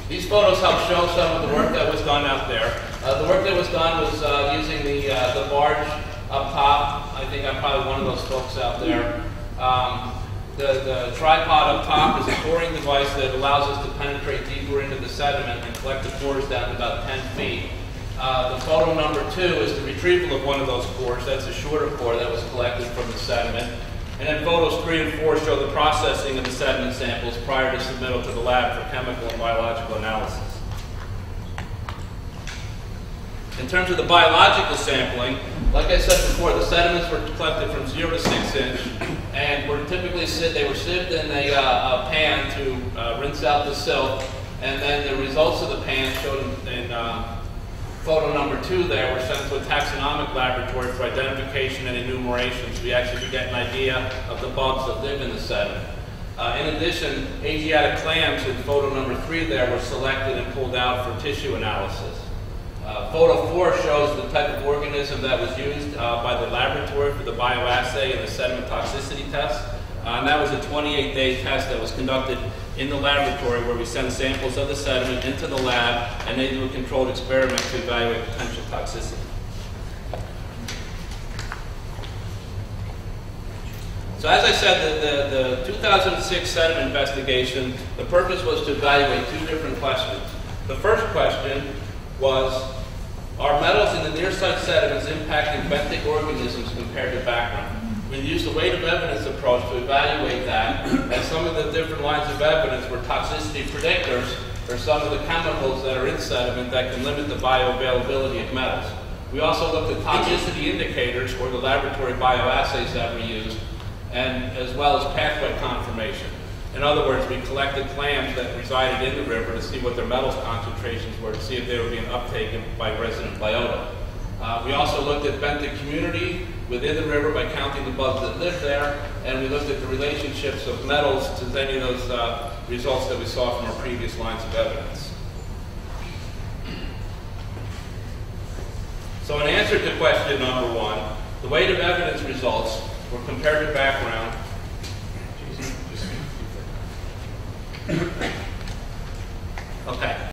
These photos help show some of the work that was done out there. The work that was done was using the barge up top. I think I'm probably one of those folks out there. The tripod up top is a coring device that allows us to penetrate deeper into the sediment and collect the cores down to about 10 feet. The photo number 2 is the retrieval of one of those cores. That's a shorter core that was collected from the sediment. And then photos 3 and 4 show the processing of the sediment samples prior to submittal to the lab for chemical and biological analysis. In terms of the biological sampling, like I said before, the sediments were collected from 0 to 6 inch, and were typically they were sieved in a pan to rinse out the silt, and then the results of the pan showed in photo number 2 there were sent to a taxonomic laboratory for identification and enumeration, so we actually could get an idea of the bugs that live in the sediment. In addition, Asiatic clams in photo number 3 there were selected and pulled out for tissue analysis. Photo 4 shows the type of organism that was used by the laboratory for the bioassay and the sediment toxicity test. And that was a 28-day test that was conducted in the laboratory where we send samples of the sediment into the lab and they do a controlled experiment to evaluate potential toxicity. So as I said, the 2006 sediment investigation, the purpose was to evaluate 2 different questions. The first question was, are metals in the near-site sediments impacting benthic organisms compared to background? We used the weight of evidence approach to evaluate that, and some of the different lines of evidence were toxicity predictors for some of the chemicals that are in sediment that can limit the bioavailability of metals. We also looked at toxicity indicators, or the laboratory bioassays that we used, and as well as pathway confirmation. In other words, we collected clams that resided in the river to see what their metals concentrations were, to see if there would be an uptake by resident biota. We also looked at benthic community within the river by counting the bugs that lived there, and we looked at the relationships of metals to any of those results that we saw from our previous lines of evidence. So in answer to question number 1, the weight of evidence results were compared to background. Okay.